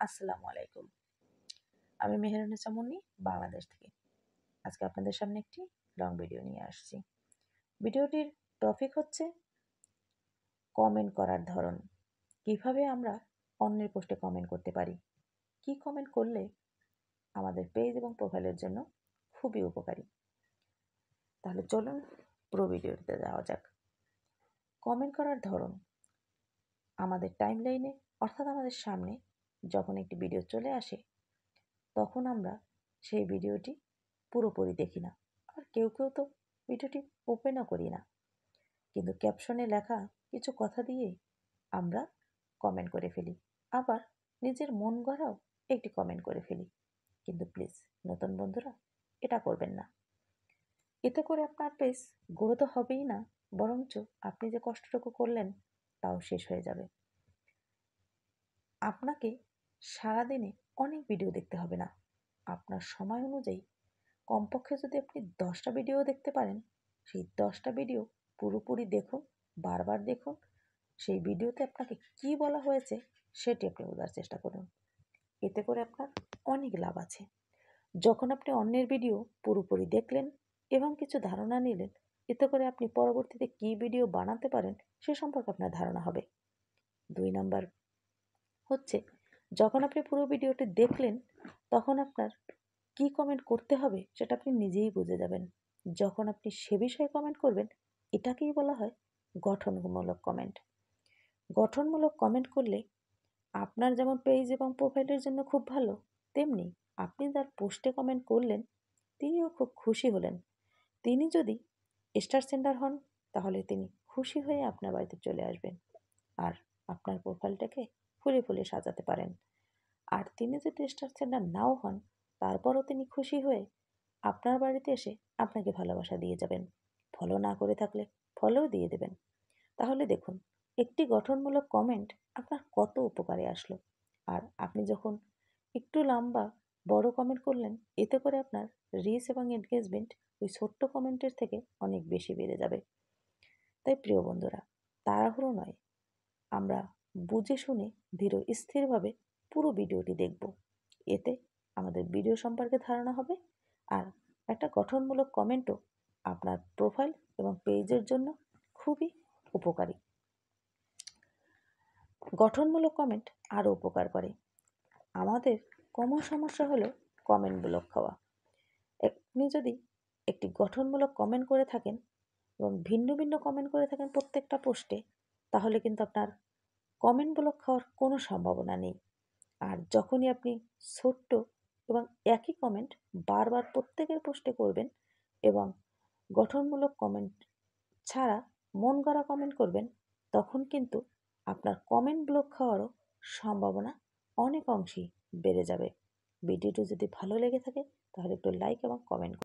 আসসালামু আলাইকুম। আমি মেহেরুন্নেছা মুন্নি, বাংলাদেশ থেকে। আজকে আপনাদের সামনে একটি লং ভিডিও নিয়ে আসছি। ভিডিওটির টপিক হচ্ছে কমেন্ট করার ধরন। কিভাবে আমরা অন্যের পোস্টে কমেন্ট করতে পারি, কি কমেন্ট করলে আমাদের পেজ এবং প্রোফাইলের জন্য খুবই উপকারী। তাহলে চলুন পুরো ভিডিওতে যাওয়া যাক। কমেন্ট করার ধরন আমাদের টাইমলাইনে অর্থাৎ আমাদের সামনে যখন একটি ভিডিও চলে আসে, তখন আমরা সেই ভিডিওটি পুরোপুরি দেখি না। আর কেউ কেউ তো ভিডিওটি ওপেনও করি না, কিন্তু ক্যাপশনে লেখা কিছু কথা দিয়ে আমরা কমেন্ট করে ফেলি। আবার নিজের মন গড়াও একটি কমেন্ট করে ফেলি। কিন্তু প্লিজ নতুন বন্ধুরা এটা করবেন না। এতে করে আপনার পেজ গ্রো তো হবেই না, বরঞ্চ আপনি যে কষ্টটুকু করলেন তাও শেষ হয়ে যাবে। আপনাকে সারাদিনে অনেক ভিডিও দেখতে হবে না। আপনার সময় অনুযায়ী কমপক্ষে যদি আপনি 10টা ভিডিও দেখতে পারেন, সেই 10টা ভিডিও পুরোপুরি দেখুন, বারবার দেখুন। সেই ভিডিওতে আপনাকে কী বলা হয়েছে সেটি আপনি বোঝার চেষ্টা করুন। এতে করে আপনার অনেক লাভ আছে। যখন আপনি অন্যের ভিডিও পুরোপুরি দেখলেন এবং কিছু ধারণা নিলেন, এতে করে আপনি পরবর্তীতে কী ভিডিও বানাতে পারেন সে সম্পর্কে আপনার ধারণা হবে। 2 নাম্বার হচ্ছে, যখন আপনি পুরো ভিডিওটি দেখলেন, তখন আপনার কী কমেন্ট করতে হবে সেটা আপনি নিজেই বুঝে যাবেন। যখন আপনি সে বিষয়ে কমেন্ট করবেন, এটাকেই বলা হয় গঠনমূলক কমেন্ট। গঠনমূলক কমেন্ট করলে আপনার যেমন পেজ এবং প্রোফাইলের জন্য খুব ভালো, তেমনি আপনি যার পোস্টে কমেন্ট করলেন তিনিও খুব খুশি হলেন। তিনি যদি স্টার সেন্ডার হন, তাহলে তিনি খুশি হয়ে আপনার বাড়িতে চলে আসবেন আর আপনার প্রোফাইলটাকে ফুলে ফুলে সাজাতে পারেন। আর তিনি যদি স্টার সেন্ডার নাও হন, তারপরও তিনি খুশি হয়ে আপনার বাড়িতে এসে আপনাকে ভালোবাসা দিয়ে যাবেন। ফলো না করে থাকলে ফলোও দিয়ে দেবেন। তাহলে দেখুন, একটি গঠনমূলক কমেন্ট আপনার কত উপকারে আসলো। আর আপনি যখন একটু লম্বা বড় কমেন্ট করলেন, এতে করে আপনার রিচ এবং এনগেজমেন্ট ওই ছোট্ট কমেন্টের থেকে অনেক বেশি বেড়ে যাবে। তাই প্রিয় বন্ধুরা, তাড়াহুড়ো নয়, আমরা বুঝে শুনে ধীর স্থিরভাবে পুরো ভিডিওটি দেখব। এতে আমাদের ভিডিও সম্পর্কে ধারণা হবে, আর একটা গঠনমূলক কমেন্টও আপনার প্রোফাইল এবং পেজের জন্য খুবই উপকারী। গঠনমূলক কমেন্ট আরও উপকার করে। আমাদের কমন সমস্যা হলো কমেন্ট ব্লক খাওয়া। আপনি যদি একটি গঠনমূলক কমেন্ট করে থাকেন এবং ভিন্ন ভিন্ন কমেন্ট করে থাকেন প্রত্যেকটা পোস্টে, তাহলে কিন্তু আপনার কমেন্ট ব্লক খাওয়ার কোনো সম্ভাবনা নেই। আর যখনই আপনি ছোট্ট এবং একই কমেন্ট বারবার প্রত্যেকের পোস্টে করবেন এবং গঠনমূলক কমেন্ট ছাড়া মন গড়া কমেন্ট করবেন, তখন কিন্তু আপনার কমেন্ট ব্লক খাওয়ারও সম্ভাবনা অনেক অংশেই বেড়ে যাবে। ভিডিওটি যদি ভালো লেগে থাকে তাহলে একটু লাইক এবং কমেন্ট করুন।